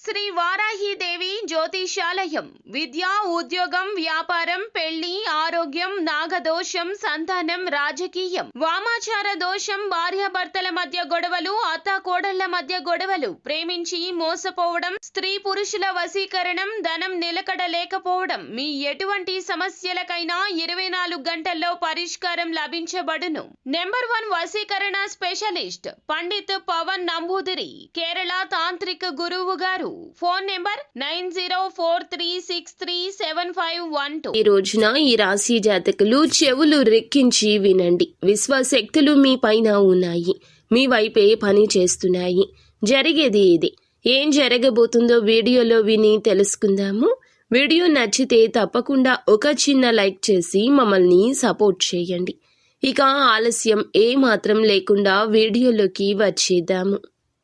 శ్రీ వారాహిదేవి జ్యోతిషాలయం విద్య, ఉద్యోగం, వ్యాపారం, పెళ్లి, ఆరోగ్యం, నాగదోషం, సంతానం, రాజకీయం, వామాచార దోషం, భార్యాభర్తల మధ్య గొడవలు, అత్తాకోడళ్ల మధ్య గొడవలు, ప్రేమించి మోసపోవడం, స్త్రీ పురుషుల వశీకరణం, ధనం నిలకడ లేకపోవడం, మీ ఎటువంటి సమస్యలకైనా 24 గంటల్లో పరిష్కారం లభించబడును. నెంబర్ 1 వశీకరణ స్పెషలిస్ట్ పండిత్ పవన్ నంబూదిరి, కేరళ తాంత్రిక గురువు గారు. Phone number 9043637512. ఈ రోజున ఈ రాశి జాతకులు చెవులు రెక్కించి వినండి. విశ్వశక్తులు మీ పైన ఉన్నాయి, మీ వైపే పని చేస్తున్నాయి. జరిగేది ఇది. ఏం జరగబోతుందో వీడియోలో విని తెలుసుకుందాము. వీడియో నచ్చితే తప్పకుండా ఒక చిన్న లైక్ చేసి మమ్మల్ని సపోర్ట్ చేయండి. ఇక ఆలస్యం ఏమాత్రం లేకుండా వీడియోలోకి వచ్చేద్దాము.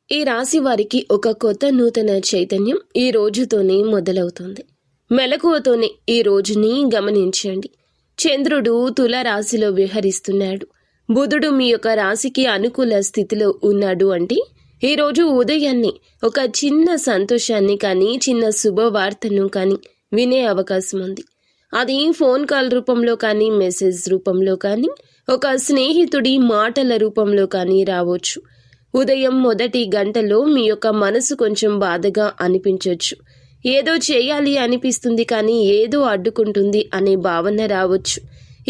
ఈ రాశి వారికి ఒక కొత్త నూతన చైతన్యం ఈ రోజుతోనే మొదలవుతుంది. మెలకువతోనే ఈ రోజుని గమనించండి. చంద్రుడు తుల రాశిలో విహరిస్తున్నాడు. బుధుడు మీ యొక్క రాశికి అనుకూల స్థితిలో ఉన్నాడు. అంటే ఈ రోజు ఉదయాన్నే ఒక చిన్న సంతోషాన్ని కానీ చిన్న శుభవార్తను కానీ వినే అవకాశం ఉంది. అది ఫోన్ కాల్ రూపంలో కానీ మెసేజ్ రూపంలో కానీ ఒక స్నేహితుడి మాటల రూపంలో కానీ రావచ్చు. ఉదయం మొదటి గంటలో మీ యొక్క మనసు కొంచెం బాధగా అనిపించవచ్చు. ఏదో చేయాలి అనిపిస్తుంది కానీ ఏదో అడ్డుకుంటుంది అనే భావన రావచ్చు.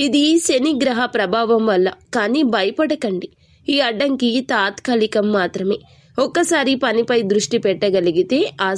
ఇది శనిగ్రహ ప్రభావం వల్ల. కానీ భయపడకండి. ఈ అడ్డంకి తాత్కాలికం మాత్రమే. ఒక్కసారి పనిపై దృష్టి పెట్టగలిగితే ఆ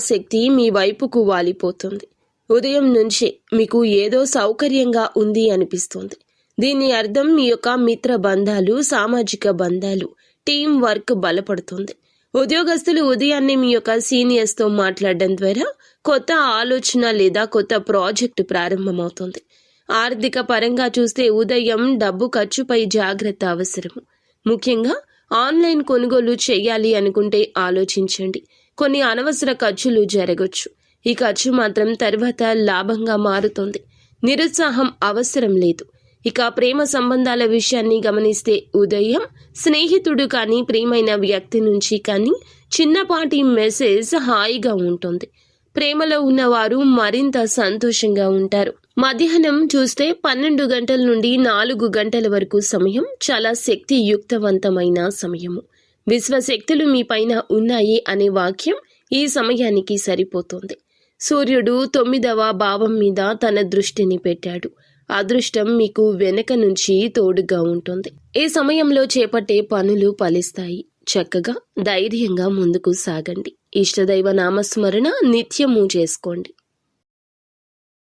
శక్తి మీ వైపుకు వాలిపోతుంది. ఉదయం నుంచే మీకు ఏదో సౌకర్యంగా ఉంది అనిపిస్తుంది. దీని అర్థం మీ యొక్క మిత్ర బంధాలు, సామాజిక బంధాలు, టీం వర్క్ బలపడుతుంది. ఉద్యోగస్తులు ఉదయాన్నే మీ యొక్క సీనియర్స్తో మాట్లాడడం ద్వారా కొత్త ఆలోచన లేదా కొత్త ప్రాజెక్టు ప్రారంభమవుతుంది. ఆర్థిక పరంగా చూస్తే ఉదయం డబ్బు ఖర్చుపై జాగ్రత్త అవసరము. ముఖ్యంగా ఆన్లైన్ కొనుగోలు చేయాలి అనుకుంటే ఆలోచించండి. కొన్ని అనవసర ఖర్చులు జరగవచ్చు. ఈ ఖర్చు మాత్రం తర్వాత లాభంగా మారుతుంది. నిరుత్సాహం అవసరం లేదు. ఇక ప్రేమ సంబంధాల విషయాన్ని గమనిస్తే ఉదయం స్నేహితుడు కానీ ప్రియమైన వ్యక్తి నుంచి కానీ చిన్నపాటి మెసేజ్ హాయిగా ఉంటుంది. ప్రేమలో ఉన్నవారు మరింత సంతోషంగా ఉంటారు. మధ్యాహ్నం చూస్తే 12 గంటల నుండి 4 గంటల వరకు సమయం చాలా శక్తియుక్తవంతమైన సమయము. విశ్వశక్తులు మీ పైన ఉన్నాయి అనే వాక్యం ఈ సమయానికి సరిపోతుంది. సూర్యుడు 9వ భావం మీద తన దృష్టిని పెట్టాడు. అదృష్టం మీకు వెనక నుంచి తోడుగా ఉంటుంది. ఈ సమయంలో చేపట్టే పనులు ఫలిస్తాయి. చక్కగా ధైర్యంగా ముందుకు సాగండి. ఇష్టదైవ నామస్మరణ నిత్యము చేసుకోండి.